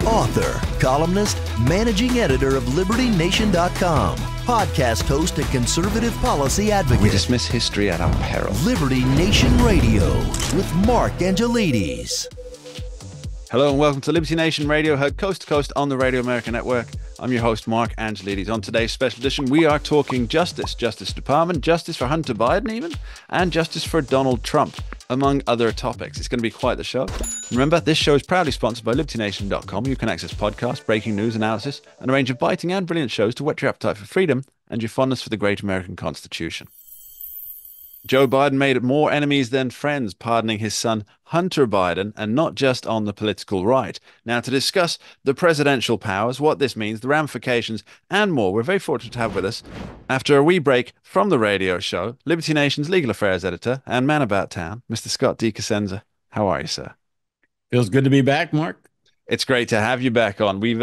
Author, columnist, managing editor of LibertyNation.com, podcast host and conservative policy advocate. We dismiss history at our peril. Liberty Nation Radio with Mark Angelides. Hello and welcome to Liberty Nation Radio, heard coast to coast on the Radio America Network. I'm your host, Mark Angelides. On today's special edition, we are talking justice, Justice Department, justice for Hunter Biden even, and justice for Donald Trump, among other topics. It's going to be quite the show. Remember, this show is proudly sponsored by LibertyNation.com. You can access podcasts, breaking news, analysis, and a range of biting and brilliant shows to whet your appetite for freedom and your fondness for the great American Constitution. Joe Biden made more enemies than friends, pardoning his son Hunter Biden, and not just on the political right. Now, to discuss the presidential powers, what this means, the ramifications, and more, we're very fortunate to have with us, after a wee break from the radio show, Liberty Nation's legal affairs editor and man about town, Mr. Scott DeCosenza. How are you, sir? Feels good to be back, Mark. It's great to have you back on. We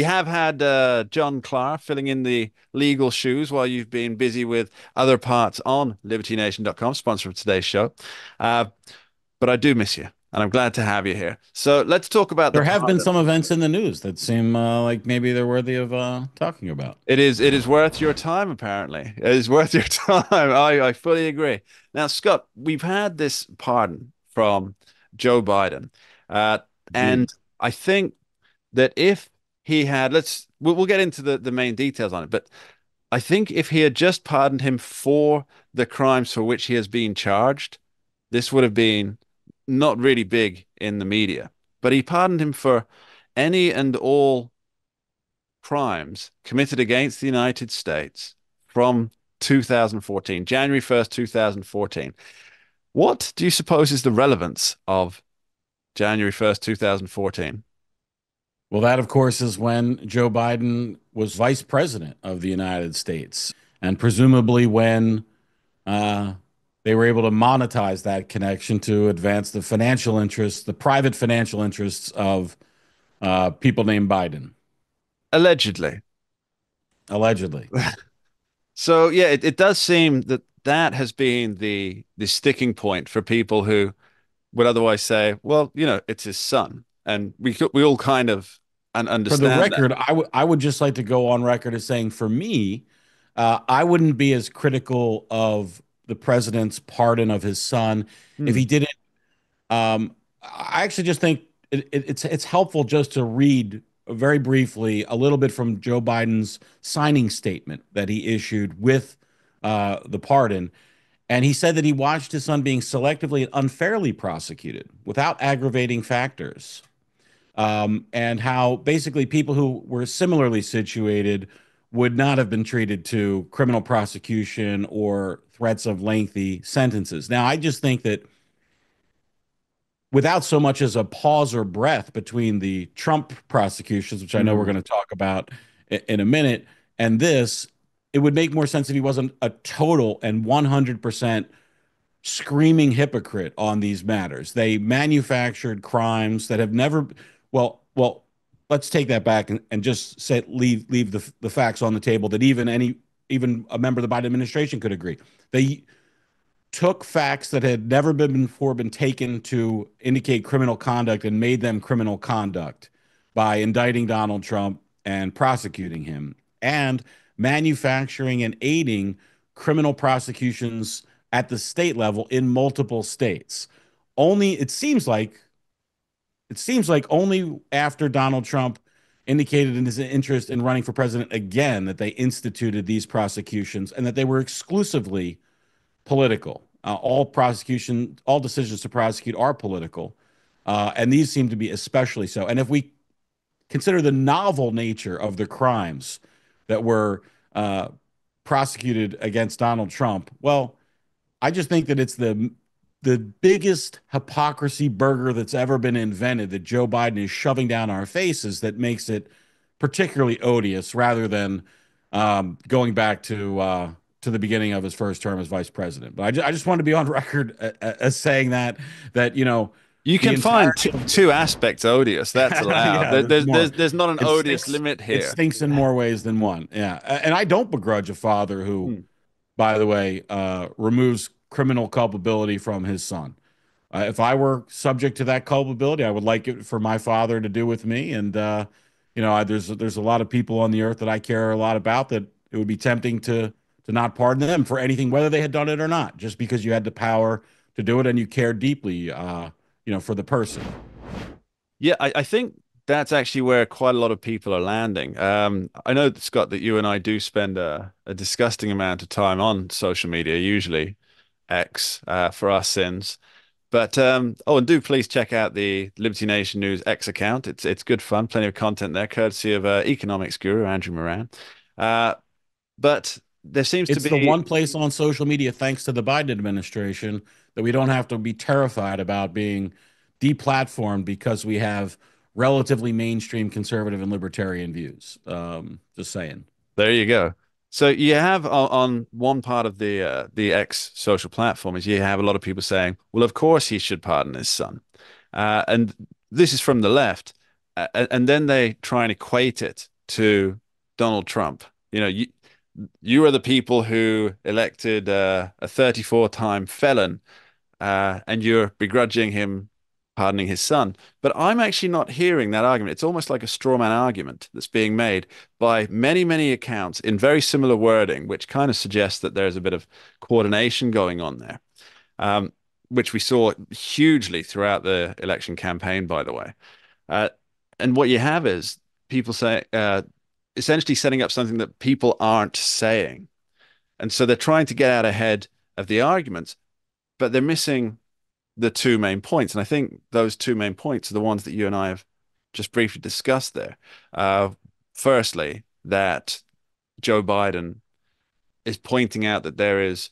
have had John Clark filling in the legal shoes while you've been busy with other parts on LibertyNation.com, sponsor of today's show. But I do miss you, and I'm glad to have you here. So let's talk about there have been some events in the news that seem like maybe they're worthy of talking about. It is worth your time, apparently. It is worth your time. I fully agree. Now, Scott, we've had this pardon from Joe Biden, and I think that if he had, we'll get into the main details on it, but I think if he had just pardoned him for the crimes for which he has been charged, this would have been not really big in the media. But he pardoned him for any and all crimes committed against the United States from 2014, January 1st, 2014. What do you suppose is the relevance of January 1st, 2014? Well, that, of course, is when Joe Biden was vice president of the United States, and presumably when they were able to monetize that connection to advance the financial interests, the private financial interests of people named Biden. Allegedly. So, yeah, it does seem that has been the sticking point for people who would otherwise say, well, it's his son. And we all kind of understand. For the record, I would just like to go on record as saying, for me, I wouldn't be as critical of the president's pardon of his son if he didn't. I actually just think it's helpful just to read very briefly a little bit from Joe Biden's signing statement that he issued with the pardon. And he said that he watched his son being selectively and unfairly prosecuted without aggravating factors. And how basically people who were similarly situated would not have been treated to criminal prosecution or threats of lengthy sentences. Now, I just think that without so much as a pause or breath between the Trump prosecutions, which I know we're going to talk about in a minute, and this, it would make more sense if he wasn't a total and 100% screaming hypocrite on these matters. They manufactured crimes that have never, well, let's take that back and just leave the facts on the table that even a member of the Biden administration could agree. They took facts that had never been taken to indicate criminal conduct and made them criminal conduct by indicting Donald Trump and prosecuting him, and manufacturing and aiding criminal prosecutions at the state level in multiple states. It seems like only after Donald Trump indicated in his interest in running for president again that they instituted these prosecutions, and that they were exclusively political. All decisions to prosecute are political, and these seem to be especially so. And if we consider the novel nature of the crimes that were prosecuted against Donald Trump, well, I just think that it's the biggest hypocrisy burger that's ever been invented that Joe Biden is shoving down our faces that makes it particularly odious, rather than going back to the beginning of his first term as vice president. But I just want to be on record as saying that you can find two aspects odious. That's allowed. Yeah, there's not an odious limit here. It stinks in more ways than one. Yeah, and I don't begrudge a father who, by the way, removes criminal culpability from his son. If I were subject to that culpability, I would like it for my father to do with me. And there's a lot of people on the earth that I care a lot about that it would be tempting to not pardon them for anything, whether they had done it or not, just because you had the power to do it and you care deeply, for the person. Yeah, I think that's actually where quite a lot of people are landing. I know, Scott, that you and I do spend a disgusting amount of time on social media, usually X, for our sins. But oh, and do please check out the Liberty Nation News X account. It's good fun, plenty of content there, courtesy of economics guru Andrew Moran. Uh, but there seems to It's the be one place on social media, thanks to the Biden administration, that we don't have to be terrified about being deplatformed because we have relatively mainstream conservative and libertarian views. Just saying. There you go. So you have on one part of the X social platform is you have a lot of people saying, well, of course he should pardon his son. And this is from the left. And then they try and equate it to Donald Trump. You are the people who elected a 34-time felon, and you're begrudging him pardoning his son. But I'm actually not hearing that argument. It's almost like a straw man argument that's being made by many, many accounts in very similar wording, which kind of suggests that there's a bit of coordination going on there, um, which we saw hugely throughout the election campaign, by the way. Uh, and what you have is people say, essentially setting up something that people aren't saying. And so they're trying to get out ahead of the arguments, but they're missing the two main points. And I think those two main points are the ones that you and I have just briefly discussed there. Uh, Firstly, that Joe Biden is pointing out that there is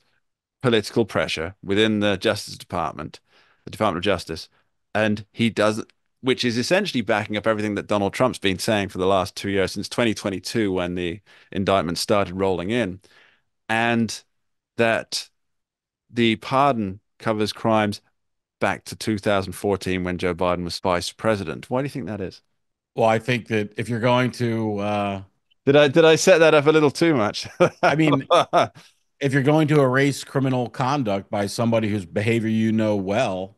political pressure within the Justice Department, the Department of Justice, and he does, which is essentially backing up everything that Donald Trump's been saying for the last 2 years, since 2022, when the indictments started rolling in, and that the pardon covers crimes back to 2014 when Joe Biden was vice president. Why do you think that is? Well, I think that if you're going to, Did I set that up a little too much? I mean, if you're going to erase criminal conduct by somebody whose behavior you know well,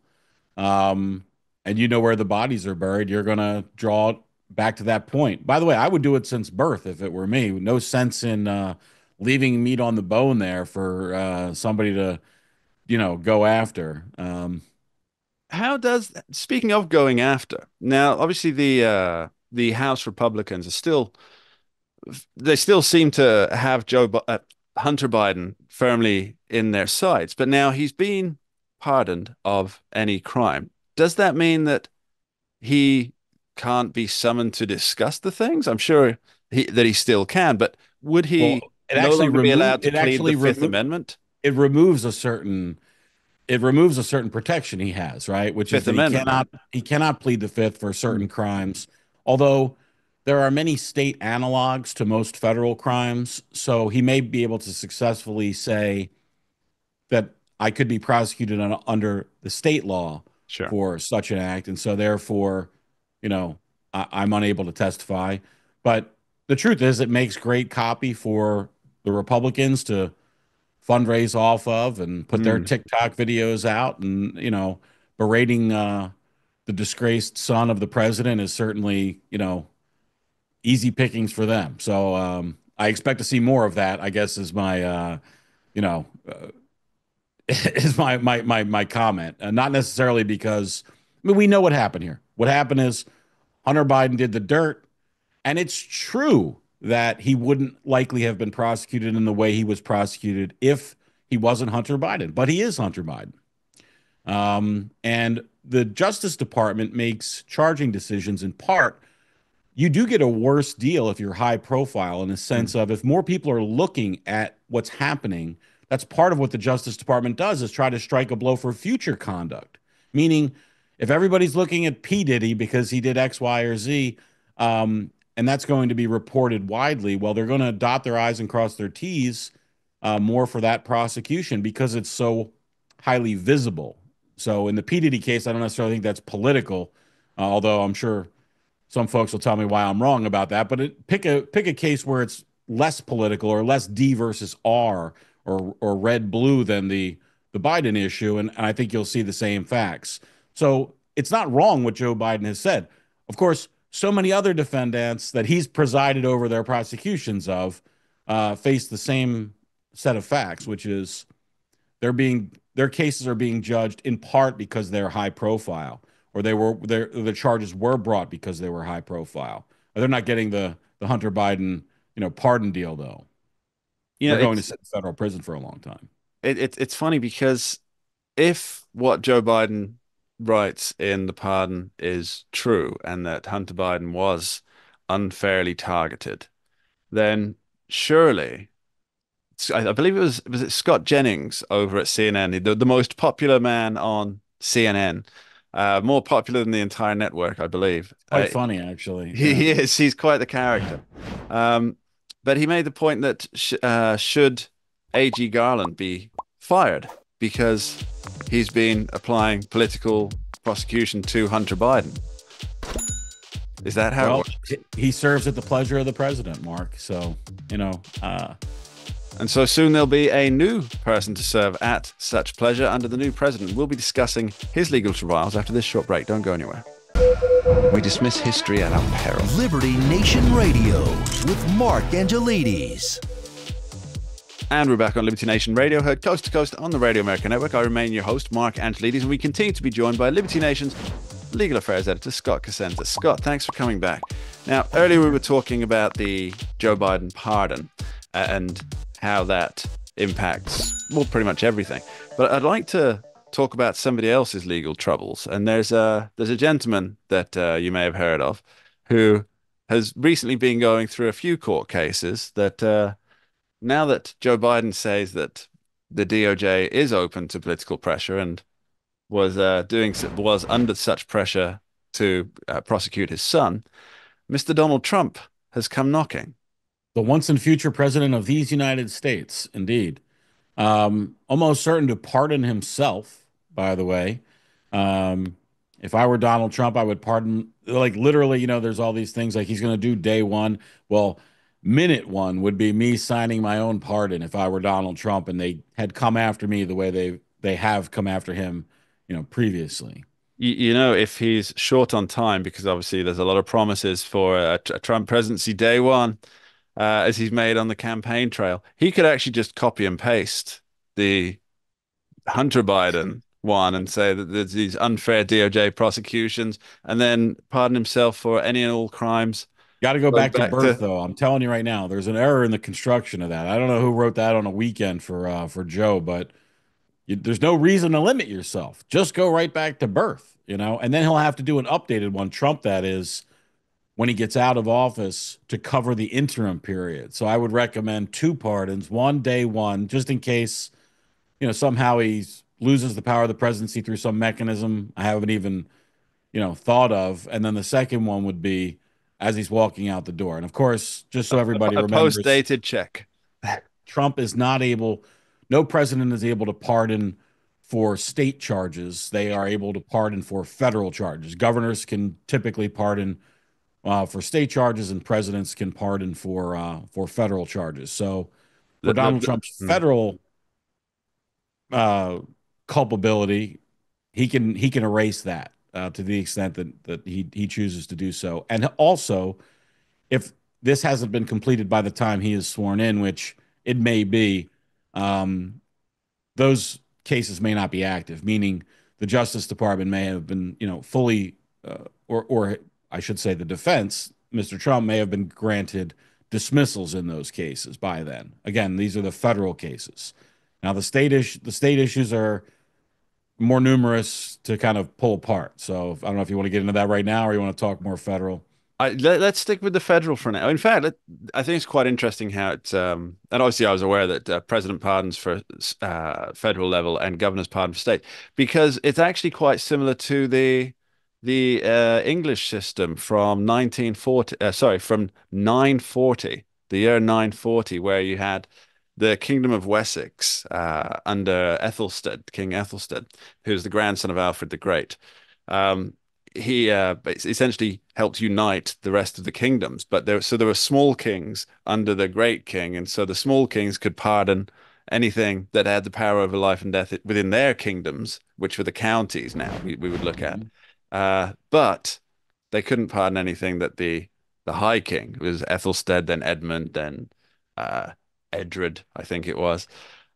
um, and you know where the bodies are buried, you're going to draw it back to that point. By the way, I would do it since birth if it were me. No sense in leaving meat on the bone there for somebody to, go after. How does, speaking of going after, now obviously the House Republicans are still, they still seem to have Hunter Biden firmly in their sights, but now he's been pardoned of any crime. Does that mean that he can't be summoned to discuss the things? I'm sure that he still can, but would Well, he no longer be allowed to plead the Fifth Amendment? it removes a certain it removes a certain protection he has, right? Which is Fifth that Amendment, right? he cannot plead the fifth for Mm, certain crimes. Although there are many state analogs to most federal crimes, so he may be able to successfully say that I could be prosecuted under the state law sure. for such an act, and so therefore, I'm unable to testify. But the truth is, it makes great copy for the Republicans to fundraise off of and put their Mm, TikTok videos out, and berating the disgraced son of the president is certainly easy pickings for them. So I expect to see more of that, I guess, is my you know is my comment. Not necessarily because, I mean, we know what happened here. What happened is Hunter Biden did the dirt, and it's true that he wouldn't likely have been prosecuted in the way he was prosecuted if he wasn't Hunter Biden, but he is Hunter Biden. And the Justice Department makes charging decisions in part. You do get a worse deal if you're high profile, in the sense mm, of, if more people are looking at what's happening, that's part of what the Justice Department does, is try to strike a blow for future conduct. Meaning, if everybody's looking at P. Diddy because he did X, Y, or Z, and that's going to be reported widely, well, they're going to dot their I's and cross their T's more for that prosecution because it's so highly visible. So in the P. Diddy case, I don't necessarily think that's political, although I'm sure some folks will tell me why I'm wrong about that. But pick a case where it's less political, or less D versus R, or red blue than the the Biden issue, and I think you'll see the same facts. So it's not wrong what Joe Biden has said. Of course, so many other defendants that he's presided over their prosecutions of face the same set of facts, which is their cases are being judged in part because they're high profile, or the charges were brought because they were high profile. They're not getting the Hunter Biden pardon deal though. You know, They're going to it's sit in federal prison for a long time. it's funny because if what Joe Biden writes in the pardon is true and that Hunter Biden was unfairly targeted, then surely I believe was it Scott Jennings over at CNN, the most popular man on CNN, more popular than the entire network, I believe. Quite funny, actually. Yeah. He is. He's quite the character. Um, but he made the point that should AG Garland be fired because he's been applying political prosecution to Hunter Biden. Is that how it Well, works? he serves at the pleasure of the president, Mark. So, And so soon there'll be a new person to serve at such pleasure under the new president. We'll be discussing his legal trials after this short break. Don't go anywhere. We dismiss history at our peril. Liberty Nation Radio with Mark Angelides. And we're back on Liberty Nation Radio, heard coast to coast on the Radio America Network. I remain your host, Mark Angelides, and we continue to be joined by Liberty Nation's legal affairs editor, Scott Cassenta. Scott, thanks for coming back. Now, earlier we were talking about the Joe Biden pardon and how that impacts, well, pretty much everything. But I'd like to talk about somebody else's legal troubles. And there's a gentleman that you may have heard of who has recently been going through a few court cases that now that Joe Biden says that the DOJ is open to political pressure and was under such pressure to prosecute his son, Mr. Donald Trump has come knocking. the once and future president of these United States, indeed. Almost certain to pardon himself, by the way. If I were Donald Trump, I would pardon, like literally, there's all these things like he's going to do day one. Well, minute one would be me signing my own pardon if I were Donald Trump and they had come after me the way they have come after him, previously. If he's short on time, because obviously there's a lot of promises for a Trump presidency day one, as he's made on the campaign trail, he could actually just copy and paste the Hunter Biden one and say that there's these unfair DOJ prosecutions and then pardon himself for any and all crimes. Got to go Goes back to back birth, to though. I'm telling you right now, there's an error in the construction of that. I don't know who wrote that on a weekend for Joe, but there's no reason to limit yourself. Just go right back to birth, and then he'll have to do an updated one, Trump that is, when he gets out of office to cover the interim period. So I would recommend two pardons, one day one, just in case, somehow he loses the power of the presidency through some mechanism I haven't even, thought of. And then the second one would be as he's walking out the door. And of course, just so everybody a remembers, post-dated check. Trump is not able, no president is able to pardon for state charges. They are able to pardon for federal charges. Governors can typically pardon for state charges, and presidents can pardon for federal charges. So for Donald Trump's federal culpability, he can erase that to the extent that he chooses to do so. And also, if this hasn't been completed by the time he is sworn in, which it may be, those cases may not be active, meaning the Justice Department may have been, fully, or I should say the defense, Mr. Trump may have been granted dismissals in those cases by then. Again, these are the federal cases. Now, the state issues are more numerous to kind of pull apart. So I don't know if you want to get into that right now or you want to talk more federal. Let's stick with the federal for now. In fact, I think it's quite interesting how it's, and obviously I was aware that president pardons for federal level and governor's pardon for state, because it's actually quite similar to the English system from 940, the year 940, where you had the Kingdom of Wessex under King Ethelstan, who's the grandson of Alfred the Great. He essentially helped unite the rest of the kingdoms, but there were small kings under the great king, and so the small kings could pardon anything that had the power over life and death within their kingdoms, which were the counties now we would look at. Mhm. But they couldn't pardon anything that the High King, it was Ethelsted, then Edmund, then uh, Edred, I think it was.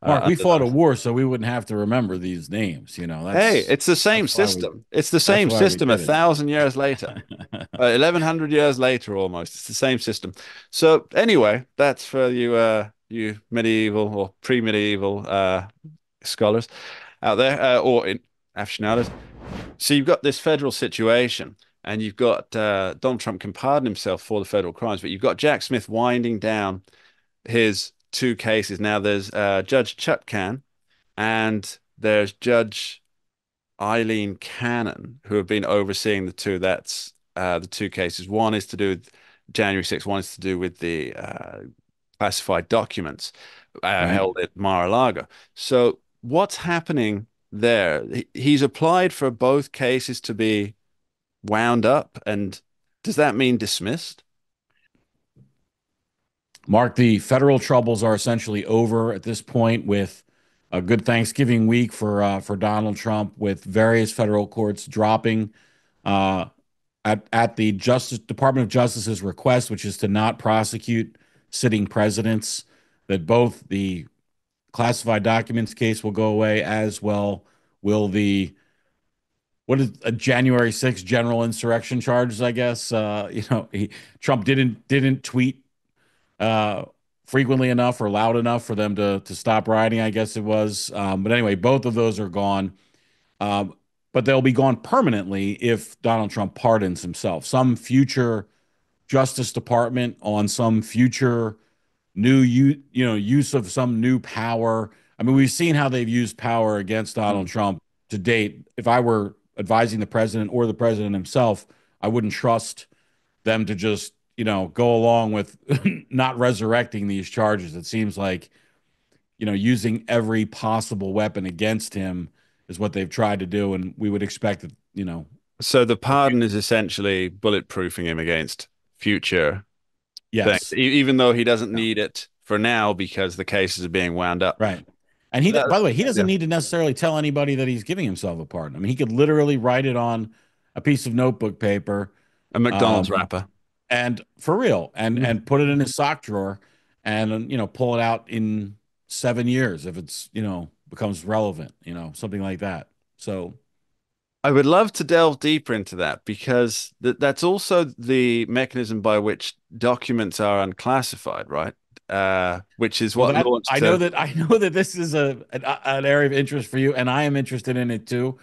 Mark, we Under fought a those. war, so we wouldn't have to remember these names. Hey, it's the same That's why we system. It's the that's same why we system a did 1,000 years later. it. 1100 years later almost. It's the same system. So anyway, that's for you you medieval or pre-medieval scholars out there or in aficionados. So you've got this federal situation and you've got Donald Trump can pardon himself for the federal crimes, but you've got Jack Smith winding down his two cases. Now there's Judge Chutkan and there's Judge Eileen Cannon, who have been overseeing the two. That's the two cases. One is to do with January 6th, one is to do with the classified documents Right. held at Mar-a-Lago. So what's happening there? He's applied for both cases to be wound up, and does that mean dismissed? Mark, the federal troubles are essentially over at this point with a good Thanksgiving week for Donald Trump, with various federal courts dropping uh, at the Justice Department of Justice's request, which is to not prosecute sitting presidents, that both the classified documents case will go away, as well will the what is a January 6th general insurrection charges, I guess. Trump didn't tweet uh, frequently enough or loud enough for them to stop rioting, I guess it was. But anyway, both of those are gone. Um, but they'll be gone permanently if Donald Trump pardons himself. Some future Justice Department on some future use of some new power. I mean, we've seen how they've used power against Donald Mm. Trump to date. If I were advising the president or the president himself, I wouldn't trust them to just, go along with not resurrecting these charges. It seems like, using every possible weapon against him is what they've tried to do. And we would expect that, So the pardon is essentially bulletproofing him against future things, yes. even though he doesn't Yeah. need it for now because the cases are being wound up. Right. And That- by the way, he doesn't yeah. need to necessarily tell anybody that he's giving himself a pardon. I mean, he could literally write it on a piece of notebook paper, A McDonald's um, wrapper. and for real, and Mm. and put it in his sock drawer, and pull it out in 7 years if it's becomes relevant, something like that. So I would love to delve deeper into that because that's also the mechanism by which documents are unclassified, right? Which is well, what that launched to. I know that this is an area of interest for you, and I am interested in it too.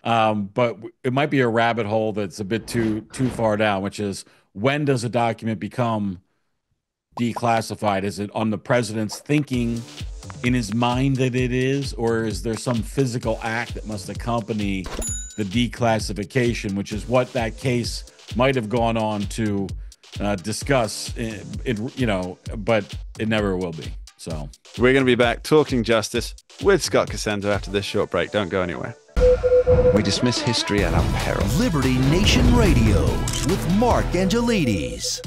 But it might be a rabbit hole that's a bit too far down, which is, when does a document become declassified? Is it on the president's thinking in his mind that it is, or is there some physical act that must accompany the declassification, which is what that case might have gone on to discuss? But it never will be. So We're going to be back talking justice with Scott Cosenza after this short break. Don't go anywhere. We dismiss history at our peril. Liberty Nation Radio with Mark Angelides.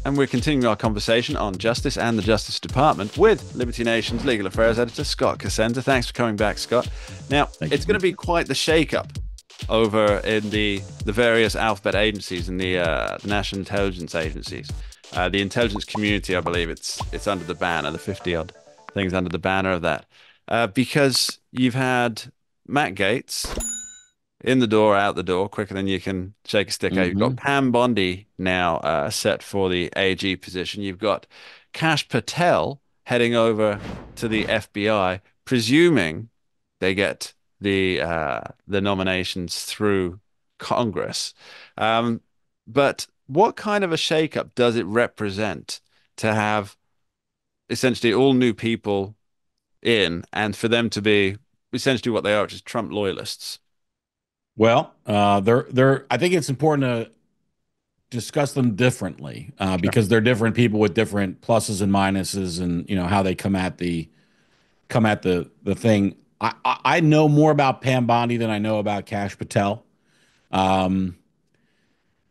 And we're continuing our conversation on justice and the Justice Department with Liberty Nation's legal affairs editor, Scott Cosenza. Thanks for coming back, Scott. Now, it's going to be quite the shake-up over in the various alphabet agencies and the national intelligence agencies. The intelligence community, I believe it's under the banner, the 50-odd things under the banner of that. Because you've had Matt Gaetz in the door, out the door, quicker than you can shake a stick out. You've got Pam Bondi now set for the AG position. You've got Kash Patel heading over to the FBI, presuming they get the nominations through Congress. But what kind of a shakeup does it represent to have essentially all new people in, and for them to be essentially what they are, which is Trump loyalists? Well, I think it's important to discuss them differently, Sure. because they're different people with different pluses and minuses, and how they come at the thing. I know more about Pam Bondi than I know about Kash Patel, um,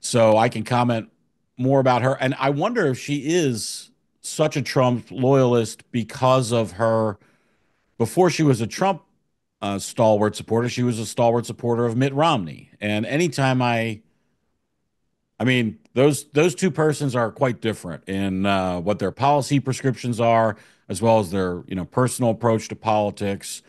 so I can comment more about her. And I wonder if she is such a Trump loyalist because of her. Before she was a Trump stalwart supporter, she was a stalwart supporter of Mitt Romney. And anytime I mean, those two persons are quite different in what their policy prescriptions are, as well as their personal approach to politics.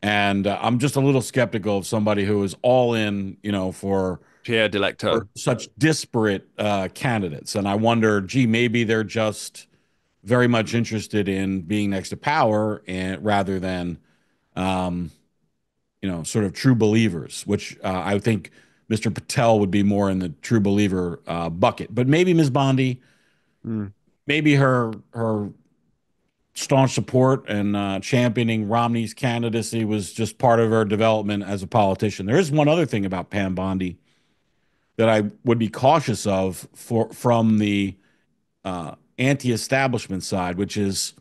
And I'm just a little skeptical of somebody who is all in, Pierre for Delecto. such disparate candidates. And I wonder, gee, maybe they're just very much interested in being next to power and rather than um, sort of true believers, which I think Mr. Patel would be more in the true believer bucket. But maybe Ms. Bondi, Mm. maybe her staunch support and championing Romney's candidacy was just part of her development as a politician. There is one other thing about Pam Bondi that I would be cautious of from the anti-establishment side, which is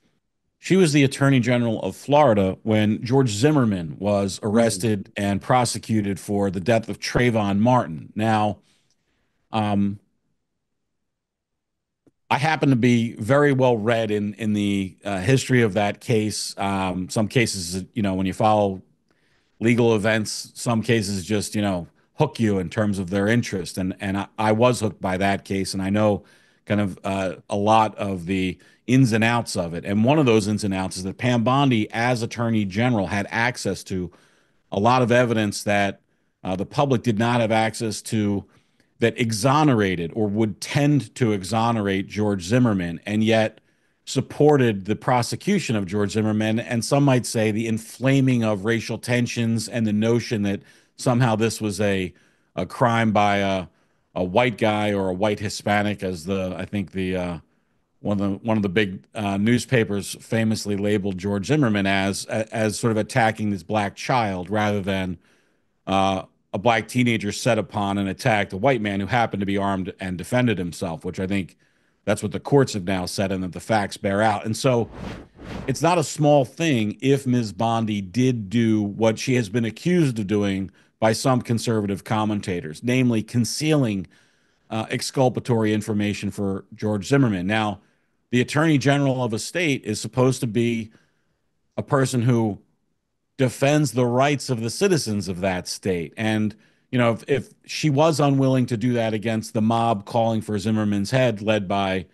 she was the Attorney General of Florida when George Zimmerman was Mm. arrested and prosecuted for the death of Trayvon Martin. Now, um, I happen to be very well read in the history of that case. Some cases, when you follow legal events, some cases just hook you in terms of their interest, and I was hooked by that case, and I know kind of a lot of the ins and outs of it. And one of those ins and outs is that Pam Bondi, as Attorney General, had access to a lot of evidence that the public did not have access to, that exonerated or would tend to exonerate George Zimmerman, and yet supported the prosecution of George Zimmerman. And some might say the inflaming of racial tensions and the notion that somehow this was a crime by a white guy or a white Hispanic, as I think the one of the big newspapers famously labeled George Zimmerman as sort of attacking this black child rather than uh, a black teenager set upon and attacked a white man who happened to be armed and defended himself, which I think that's what the courts have now said and that the facts bear out. And so it's not a small thing if Ms. Bondi did do what she has been accused of doing by some conservative commentators, namely concealing exculpatory information for George Zimmerman. Now, the attorney general of a state is supposed to be a person who defends the rights of the citizens of that state. And, if she was unwilling to do that against the mob calling for Zimmerman's head, led by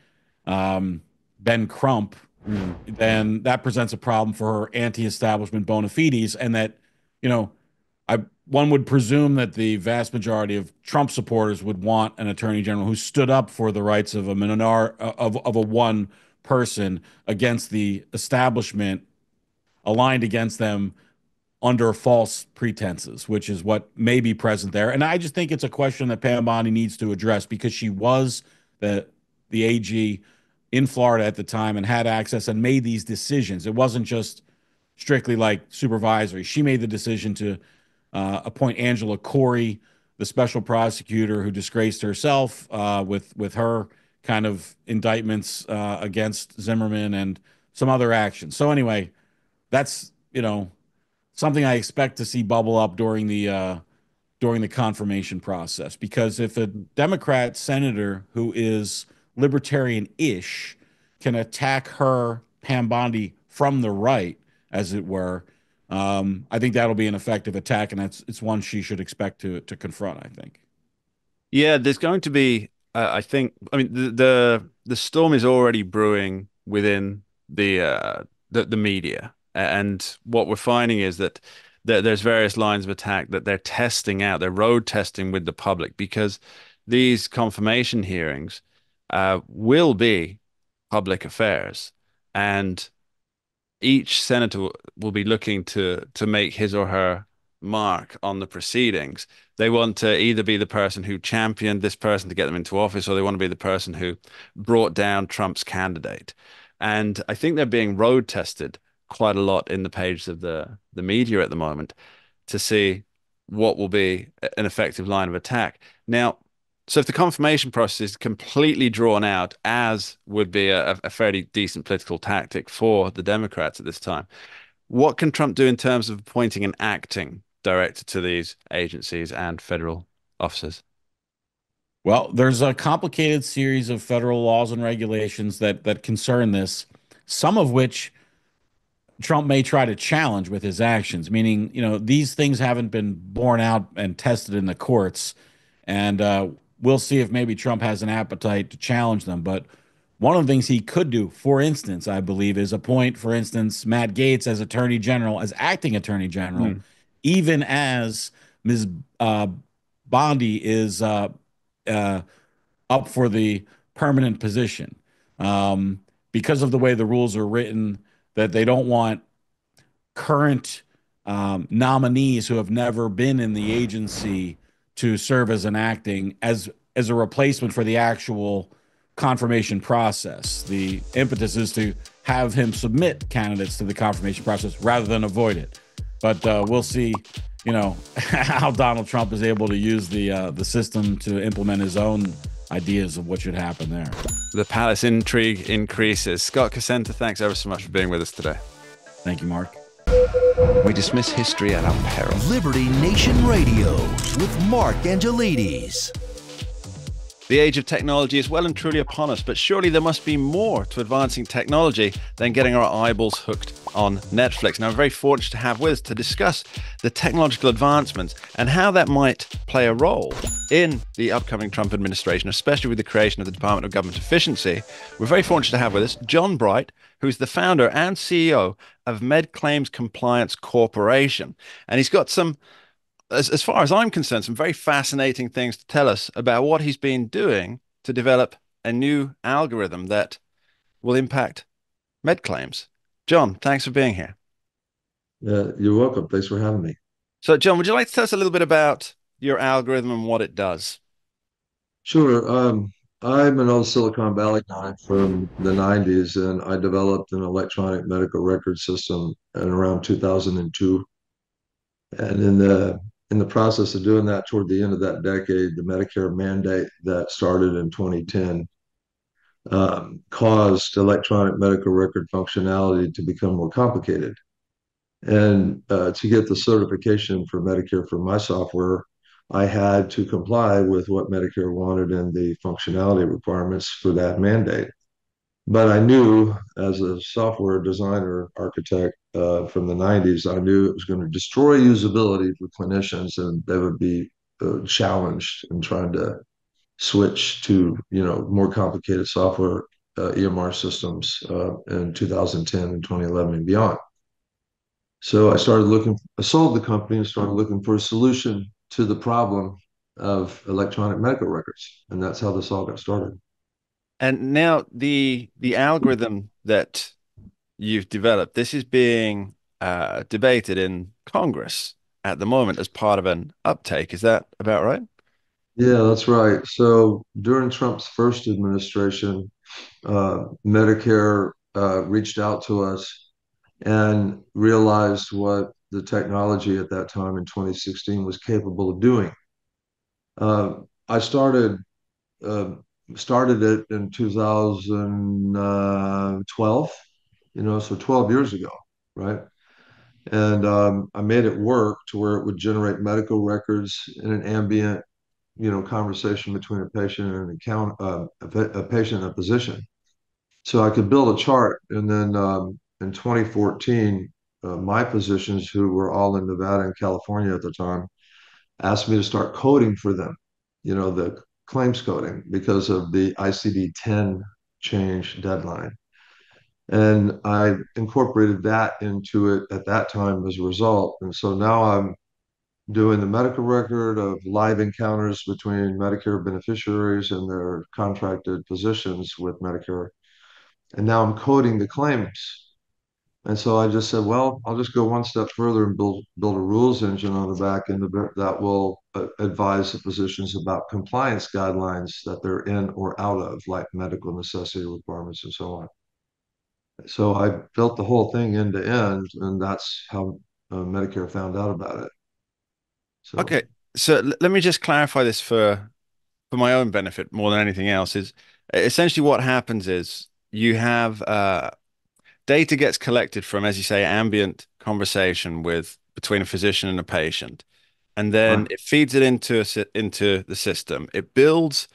Ben Crump, Mm. then that presents a problem for her anti-establishment bona fides. And that, you know, I one would presume that the vast majority of Trump supporters would want an attorney general who stood up for the rights of of a one person against the establishment, aligned against them under false pretenses, which is what may be present there. And I just think it's a question that Pam Bondi needs to address because she was the AG in Florida at the time and had access and made these decisions. It wasn't just strictly like supervisory. She made the decision to appoint Angela Corey, the special prosecutor who disgraced herself with her kind of indictments against Zimmerman and some other actions. So anyway, that's something I expect to see bubble up during the confirmation process. Because if a Democrat senator who is libertarian-ish can attack her, Pam Bondi, from the right, as it were, I think that'll be an effective attack, and it's one she should expect to confront, I think. Yeah, there's going to be, I think, I mean, the storm is already brewing within the media, and what we're finding is that there's various lines of attack that they're testing out, they're road testing with the public because these confirmation hearings will be public affairs, and each senator will be looking to make his or her mark on the proceedings. They want to either be the person who championed this person to get them into office, or they want to be the person who brought down Trump's candidate. And I think they're being road tested quite a lot in the pages of the media at the moment to see what will be an effective line of attack. Now, so if the confirmation process is completely drawn out, as would be a fairly decent political tactic for the Democrats at this time, what can Trump do in terms of appointing an acting director to these agencies and federal officers? Well, there's a complicated series of federal laws and regulations that concern this, some of which Trump may try to challenge with his actions, meaning, these things haven't been borne out and tested in the courts. And we'll see if maybe Trump has an appetite to challenge them. But one of the things he could do, for instance, I believe, is appoint, for instance, Matt Gaetz as attorney general, as acting attorney general, Hmm. even as Ms. Uh, Bondi is uh, up for the permanent position. Because of the way the rules are written, that they don't want current nominees who have never been in the agency to serve as an acting as a replacement for the actual confirmation process. The impetus is to have him submit candidates to the confirmation process rather than avoid it. But we'll see, how Donald Trump is able to use the system to implement his own ideas of what should happen there. The palace intrigue increases. Scott Casenta, thanks ever so much for being with us today. Thank you, Mark. We dismiss history at our peril. Liberty Nation Radio with Mark Angelides. The age of technology is well and truly upon us, but surely there must be more to advancing technology than getting our eyeballs hooked on Netflix. Now, I'm very fortunate to have with us to discuss the technological advancements and how that might play a role in the upcoming Trump administration, especially with the creation of the Department of Government Efficiency. We're very fortunate to have with us John Bright, who's the founder and CEO of MedClaims Compliance Corporation. And he's got some, as far as I'm concerned, some very fascinating things to tell us about what he's been doing to develop a new algorithm that will impact med claims. John, thanks for being here. You're welcome. Thanks for having me. So, John, would you like to tell us a little bit about your algorithm and what it does? Sure. I'm an old Silicon Valley guy from the 90s, and I developed an electronic medical record system in around 2002. And in the process of doing that, toward the end of that decade, the Medicare mandate that started in 2010 caused electronic medical record functionality to become more complicated. And to get the certification for Medicare for my software, I had to comply with what Medicare wanted and the functionality requirements for that mandate. But I knew as a software designer architect from the 90s, I knew it was going to destroy usability for clinicians and they would be challenged in trying to switch to more complicated software EMR systems in 2010 and 2011 and beyond. So I sold the company and started looking for a solution to the problem of electronic medical records. And that's how this all got started. And now the algorithm that you've developed, this is being debated in Congress at the moment as part of an uptake. Is that about right? Yeah, that's right. So during Trump's first administration, Medicare reached out to us and realized what the technology at that time in 2016 was capable of doing. I uh, started it in 2012, so 12 years ago, right? And I made it work to where it would generate medical records in an ambient, conversation between a patient and a patient and a physician. So I could build a chart, and then in 2014, my physicians who were all in Nevada and California at the time asked me to start coding for them, the claims coding because of the ICD-10 change deadline. And I incorporated that into it at that time as a result. And so now I'm doing the medical record of live encounters between Medicare beneficiaries and their contracted physicians with Medicare. And now I'm coding the claims. And so I just said, well, I'll just go one step further and build a rules engine on the back end of it that will advise the physicians about compliance guidelines that they're in or out of, like medical necessity requirements and so on. So I built the whole thing end to end, and that's how Medicare found out about it. So Okay. So let me just clarify this for my own benefit more than anything else is essentially what happens is you have data gets collected from, as you say, ambient conversation with between a physician and a patient. and then Right. it feeds it into the system. It builds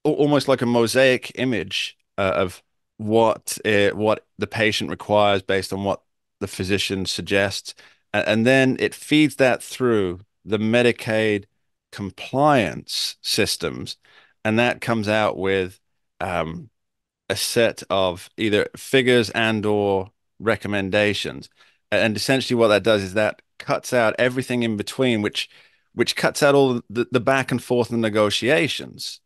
almost like a mosaic image of what the patient requires based on what the physician suggests, and then it feeds that through the Medicaid compliance systems, and that comes out with um, a set of either figures and or recommendations. And essentially what that does is that cuts out everything in between, which cuts out all the back and forth and negotiations.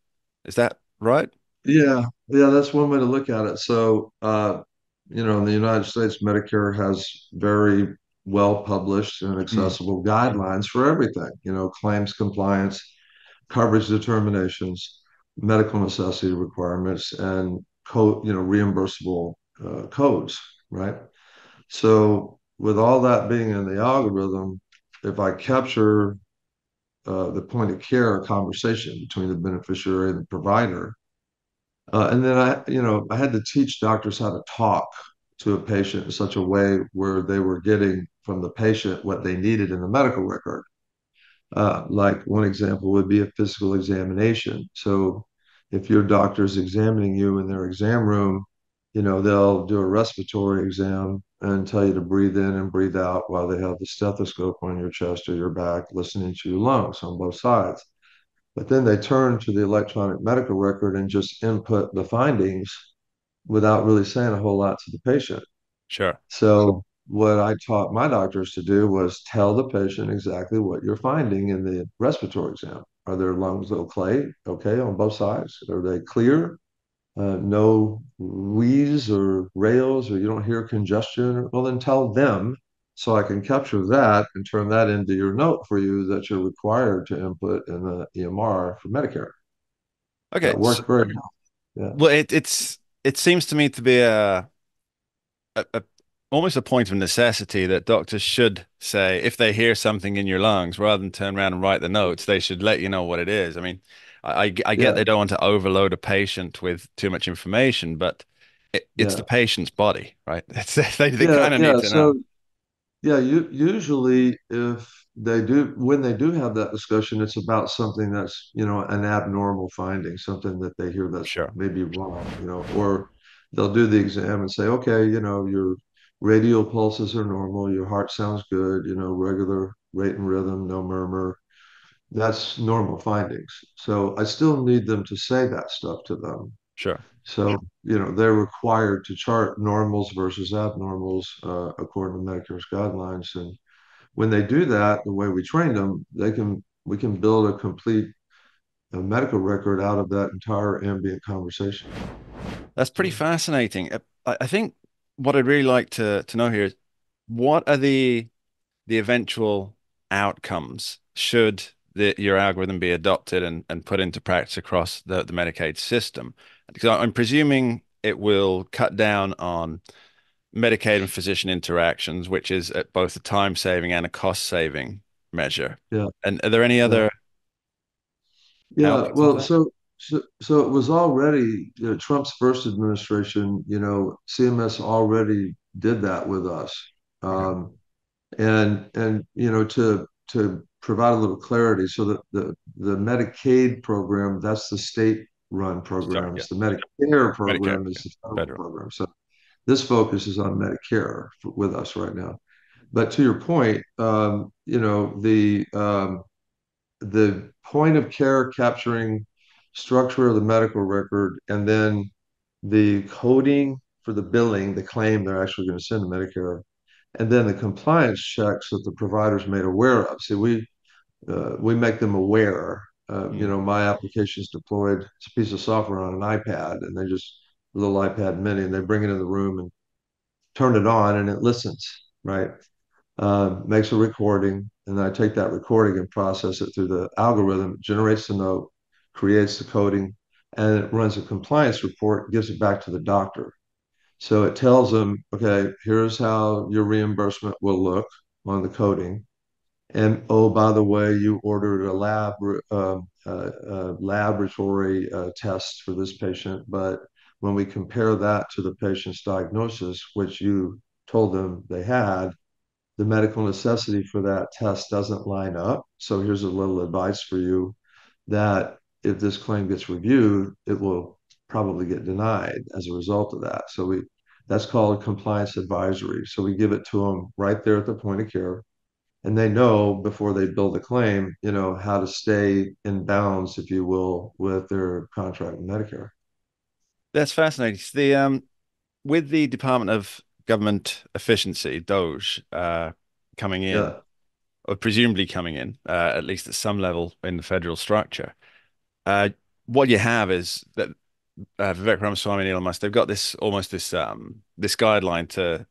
Is that right? Yeah, yeah, that's one way to look at it. So, in the United States, Medicare has very well published and Mm, accessible guidelines for everything, claims compliance, coverage determinations, medical necessity requirements, and reimbursable codes, right? So, with all that being in the algorithm, if I capture the point of care conversation between the beneficiary and the provider, and then I had to teach doctors how to talk to a patient in such a way where they were getting from the patient what they needed in the medical record. Like one example would be a physical examination. So if your doctor's examining you in their exam room, they'll do a respiratory exam and tell you to breathe in and breathe out while they have the stethoscope on your chest or your back, listening to your lungs on both sides. But then they turn to the electronic medical record and just input the findings without really saying a whole lot to the patient. sure. So, what I taught my doctors to do was tell the patient exactly what you're finding in the respiratory exam. Are their lungs okay on both sides? Are they clear? No wheeze or rails, or you don't hear congestion? Well, then tell them so I can capture that and turn that into your note for you that you're required to input in the EMR for Medicare. Okay. That worked very well. Yeah. Well, it seems to me to be a almost a point of necessity that doctors should say if they hear something in your lungs, rather than turn around and write the notes, they should let you know what it is. I mean, I get Yeah. they don't want to overload a patient with too much information, but it's the Yeah. patient's body, right? They Yeah. kind of need Yeah. to know. So, yeah, usually if when they do have that discussion, it's about something that's, an abnormal finding, something that they hear that's Sure, maybe wrong, or they'll do the exam and say, okay, your radial pulses are normal, your heart sounds good, regular rate and rhythm, no murmur. That's normal findings. So I still need them to say that stuff to them. sure. So, they're required to chart normals versus abnormals according to Medicare's guidelines. And when they do that, the way we train them, we can build a complete medical record out of that entire ambient conversation. That's pretty So, fascinating. I think what I'd really like to know here is what are the eventual outcomes should your algorithm be adopted and put into practice across the Medicaid system? Because I'm presuming it will cut down on Medicaid and physician interactions, which is both a time saving and a cost saving measure. yeah, And are there any yeah. other Yeah, outputs of well, that? so it was already, Trump's first administration, CMS already did that with us. Okay. Um, and to provide a little clarity, so that the Medicaid program, that's the state run Sorry, programs. yeah. The Medicare Medicare, program is yeah. the federal Federal. program. So this focuses on Medicare with us right now. But to your point, the point of care capturing structure of the medical record, and then the coding for the billing, the claim they're actually going to send to Medicare, and then the compliance checks that the provider's made aware of. See, we make them aware. Mm, My application is deployed. It's a piece of software on an iPad, and they just a little iPad Mini, and they bring it in the room and turn it on, and it listens, right? Makes a recording, and then I take that recording and process it through the algorithm. It generates the note, creates the coding, and it runs a compliance report, gives it back to the doctor. So it tells them, okay, here's how your reimbursement will look on the coding. And oh, by the way, you ordered a laboratory test for this patient, but when we compare that to the patient's diagnosis, which you told them they had, the medical necessity for that test doesn't line up. So here's a little advice for you that if this claim gets reviewed, it will probably get denied as a result of that. So that's called compliance advisory. So we give it to them right there at the point of care, and they know before they build a claim, how to stay in bounds, if you will, with their contract with Medicare. That's fascinating. With the Department of Government Efficiency, DOGE, coming in, Yeah, or presumably coming in, at least at some level in the federal structure, uh, what you have is that Vivek Ramaswamy and Elon Musk, they've got this guideline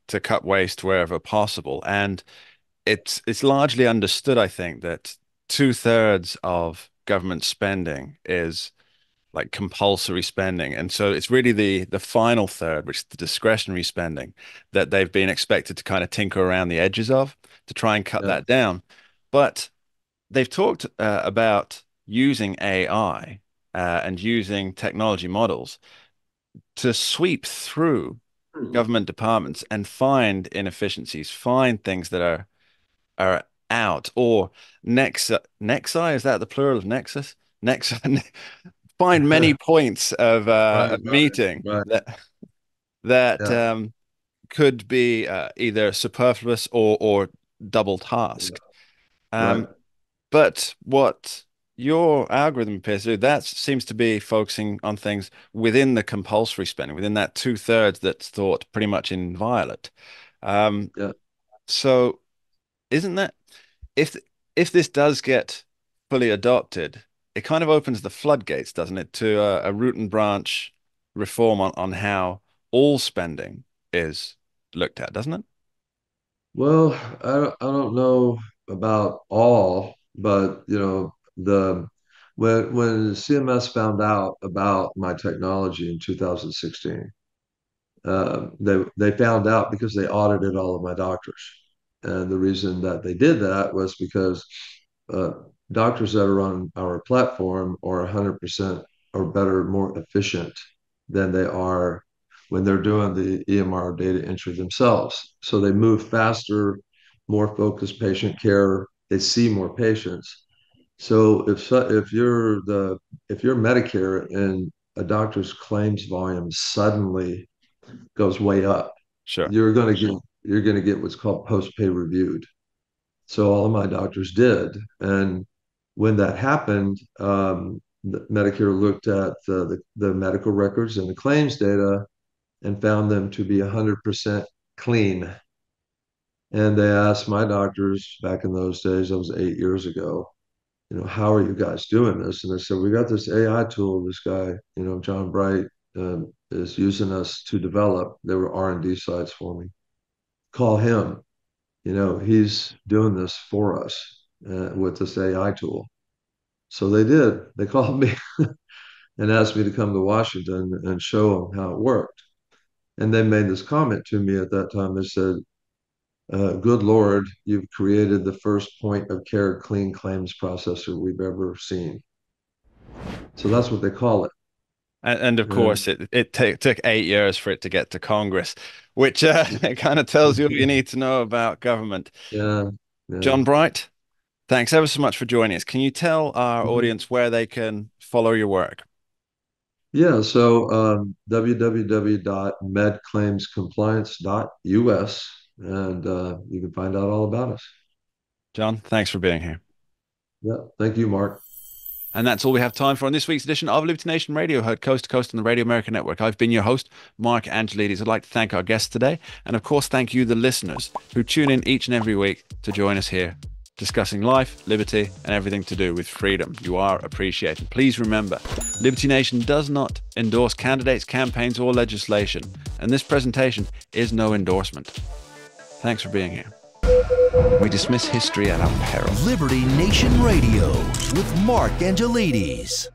to cut waste wherever possible, and it's largely understood, I think, that two-thirds of government spending is like compulsory spending. And so it's really the final third, which is the discretionary spending, that they've been expected to kind of tinker around the edges of to try and cut yeah. that down. But they've talked about using AI and using technology models to sweep through government departments and find inefficiencies, find things that are out, or nexi, is that the plural of nexus? Nexus, find many points Right, of right, meeting right. that Yeah, could be either superfluous or double yeah, tasked. right. Um, but what your algorithm appears to do, that seems to be focusing on things within the compulsory spending, within that two-thirds that's thought pretty much inviolate. Um, Yeah. so isn't that if if this does get fully adopted, it kind of opens the floodgates, doesn't it, to a root and branch reform on how all spending is looked at, doesn't it? Well, I don't know about all, but when CMS found out about my technology in 2016, they found out because they audited all of my doctors, and the reason that they did that was because uh, doctors that are on our platform are 100% or better, more efficient than they are when they're doing the EMR data entry themselves. So they move faster, more focused patient care. They see more patients. So if you're Medicare and a doctor's claims volume suddenly goes way up, Sure. you're going to get what's called post-pay reviewed. So all of my doctors did, and when that happened, Medicare looked at the medical records and the claims data and found them to be 100% clean. And they asked my doctors back in those days, that was 8 years ago, how are you guys doing this? And they said, we got this AI tool. This guy, John Bright, is using us to develop. There were R&D sites for me. Call him. He's doing this for us with this AI tool. So they did. They called me and asked me to come to Washington and show them how it worked. And they made this comment to me at that time. They said, good Lord, you've created the first point of care clean claims processor we've ever seen. So that's what they call it. And of And course, it took 8 years for it to get to Congress, which it kind of tells you what you need to know about government. yeah, yeah. John Bright, thanks ever so much for joining us. Can you tell our Mhm. audience where they can follow your work? Yeah, so www.medclaimscompliance.us, and you can find out all about us. John, thanks for being here. Yeah, thank you, Mark. And that's all we have time for on this week's edition of Liberty Nation Radio, heard coast to coast on the Radio America Network. I've been your host, Mark Angelides. I'd like to thank our guests today, and of course, thank you, the listeners, who tune in each and every week to join us here, discussing life, liberty, and everything to do with freedom. You are appreciated. Please remember, Liberty Nation does not endorse candidates, campaigns, or legislation, and this presentation is no endorsement. Thanks for being here. We dismiss history at our peril. Liberty Nation Radio with Mark Angelides.